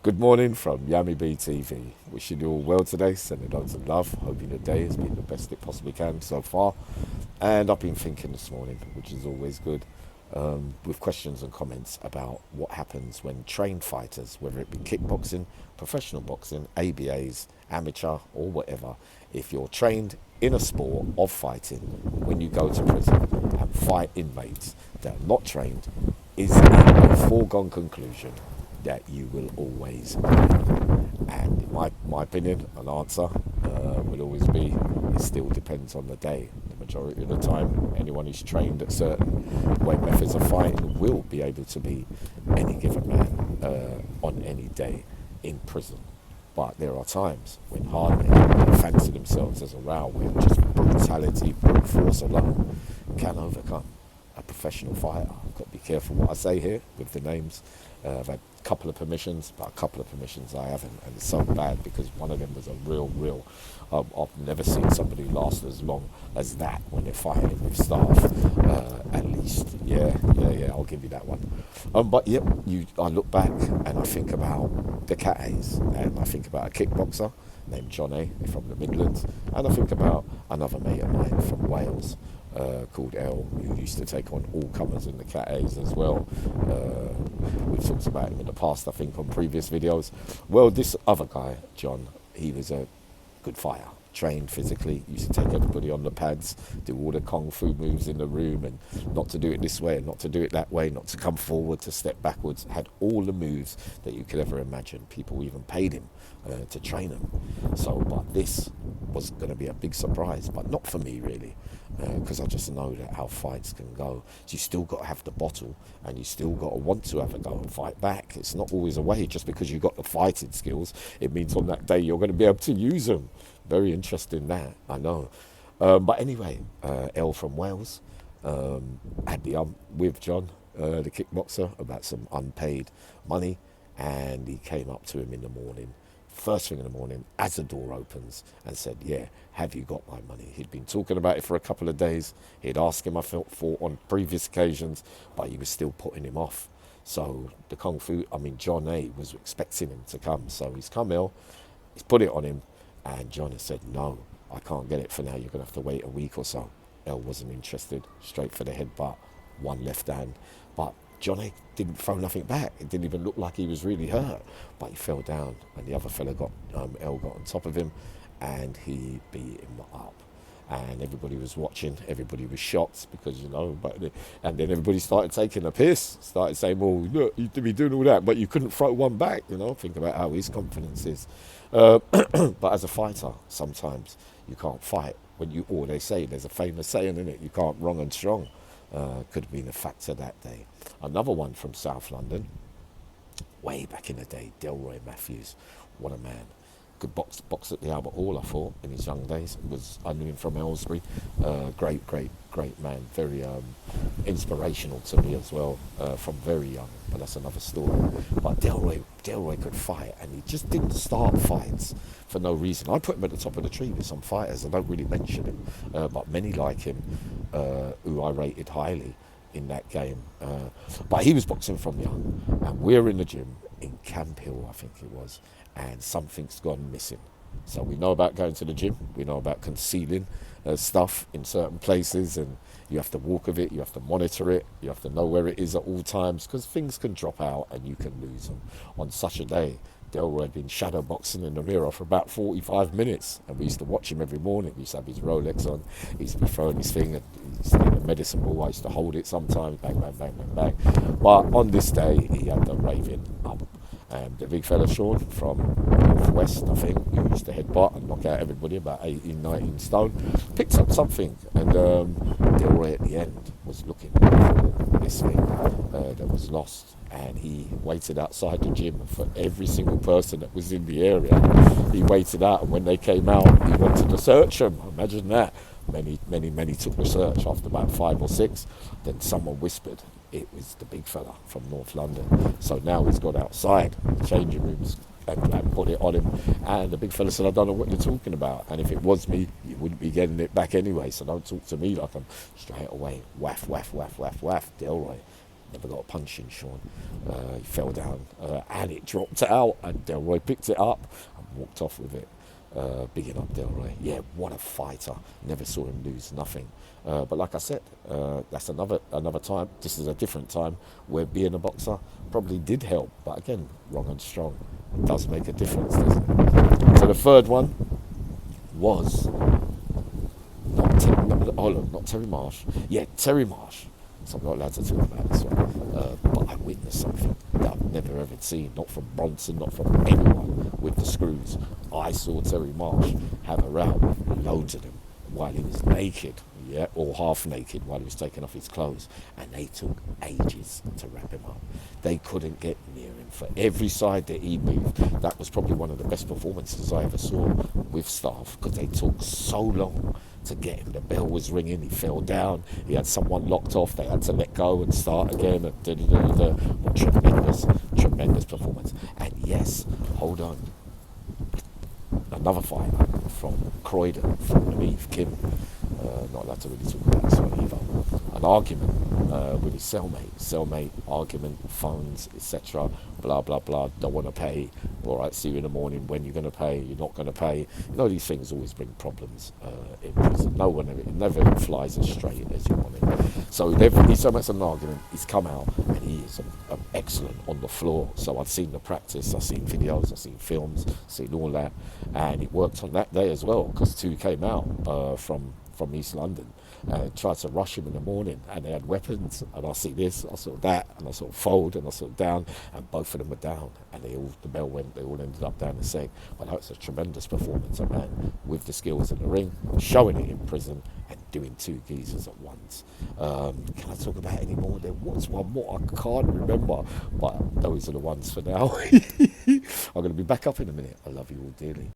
Good morning from yammybtv. Wishing you all well today, sending loads of love. Hoping the day has been the best it possibly can so far. And I've been thinking this morning, which is always good, with questions and comments about what happens when trained fighters, whether it be kickboxing, professional boxing, ABAs, amateur, or whatever, if you're trained in a sport of fighting, when you go to prison and fight inmates that are not trained, is it a foregone conclusion that you will always win? And in my opinion, an answer will always be it still depends on the day. The majority of the time, anyone who's trained at certain way methods of fighting will be able to be any given man on any day in prison. But there are times when hard men fancy themselves as a row where just brutality, brute force alone can overcome a professional fighter. I've got to be careful what I say here with the names. I've had a couple of permissions, but a couple of permissions I haven't, and it's so bad because one of them was a real. I've never seen somebody last as long as that when they're fighting with staff. At least, yeah. I'll give you that one. But yep, I look back and I think about the Cat A's, and I think about a kickboxer named John A from the Midlands, and I think about another mate of mine from Wales. Called L, who used to take on all comers in the Cat A's as well. We've talked about him in the past, I think, on previous videos. Well, this other guy, John, he was a good fighter, trained physically, used to take everybody on the pads, do all the kung fu moves in the room, and not to do it this way and not to do it that way, not to come forward, to step backwards, had all the moves that you could ever imagine. People even paid him to train him. So, but this was going to be a big surprise, but not for me really, because I just know that how fights can go. So you still got to have the bottle, and you still got to want to have a go and fight back. It's not always a way. Just because you've got the fighting skills, it means on that day you're going to be able to use them. Very interesting that, I know. But anyway, L from Wales had the with John, the kickboxer, about some unpaid money, and he came up to him in the morning, first thing in the morning, as the door opens, and said, yeah, have you got my money? He'd been talking about it for a couple of days. He'd asked him, I felt, for on previous occasions, but he was still putting him off. So the John A was expecting him to come. So he's come ill, he's put it on him, and John has said, no, I can't get it for now. You're going to have to wait a week or so. L wasn't interested. Straight for the headbutt, one left hand. But John A didn't throw nothing back. It didn't even look like he was really hurt. But he fell down, and the other fella L got on top of him, and he beat him up. And everybody was watching, everybody was shocked because, and then everybody started taking a piss, started saying, well, look, you to be doing all that, but you couldn't throw one back, think about how his confidence is. But as a fighter, sometimes you can't fight or they say, there's a famous saying in it, you can't wrong and strong. Could have been a factor that day. Another one from South London, way back in the day, Delroy Matthews, what a man. Could box at the Albert Hall, I thought, in his young days. I knew him from Aylesbury. Great man. Very inspirational to me as well, from very young. But that's another story. But Delroy could fight, and he just didn't start fights for no reason. I put him at the top of the tree with some fighters. I don't really mention him, but many like him, who I rated highly in that game. But he was boxing from young, and we're in the gym in Camp Hill, I think it was, and something's gone missing. So we know about going to the gym, we know about concealing stuff in certain places, and you have to walk with it, you have to monitor it, you have to know where it is at all times, because things can drop out and you can lose them. On such a day, Delroy had been shadow boxing in the mirror for about 45 minutes, and we used to watch him every morning. He used to have his Rolex on, he used to be throwing his thing, and he used to get a medicine ball. I used to hold it sometimes, bang, bang, bang, bang, bang. But on this day, he had the raving up. And the big fella Sean from Northwest, I think, who used to headbutt and knock out everybody, about 18, 19 stone, picked up something, and Delroy at the end was looking for this thing that was lost, and he waited outside the gym for every single person that was in the area. He waited out, and when they came out, he wanted to search them. Imagine that. Many took the search. After about 5 or 6, then someone whispered it was the big fella from North London. So now he's got outside the changing rooms and put it on him, and the big fella said, I don't know what you're talking about, and if it was me, you wouldn't be getting it back anyway, so don't talk to me like I'm. Straight away, whaff, Delroy never got a punch in, Sean. He fell down and it dropped out, and Delroy picked it up and walked off with it. Bigging up Delroy. Yeah, what a fighter. Never saw him lose nothing. But like I said, that's another time. This is a different time where being a boxer probably did help. But again, wrong and strong. It does make a difference, doesn't it? So the third one was not Terry Marsh. Yeah, Terry Marsh. So I'm not allowed to talk about this one. But I witnessed something that I've never ever seen, not from Bronson, not from anyone with the screws. I saw Terry Marsh have a row with loads of them while he was naked, yeah, or half naked while he was taking off his clothes, and they took ages to wrap him up. They couldn't get near him for every side that he moved. That was probably one of the best performances I ever saw with staff, because they took so long to get him. The bell was ringing, he fell down, he had someone locked off, they had to let go and start again. What tremendous performance. And yes, hold on, another fighter from Croydon, from Leave, Kim, not allowed to really talk about this one either. An argument with his cellmate, argument, phones, etc. Blah blah blah. Don't want to pay. All right, see you in the morning. When you're going to pay? You're not going to pay. You know, these things always bring problems in prison. It never flies as straight as you want it. So he's so much an argument. He's come out and he is excellent on the floor. So I've seen the practice. I've seen videos. I've seen films. Seen all that, and it worked on that day as well, because two came out from East London and tried to rush him in the morning, and they had weapons, and I see this, I saw that, and I saw fold, and I saw down, and both of them were down, and the bell went, they all ended up down the same. Well, that's a tremendous performance, a man with the skills in the ring, showing it in prison, and doing two geezers at once. Can I talk about any more? There was one more, I can't remember, but those are the ones for now. I'm going to be back up in a minute. I love you all dearly.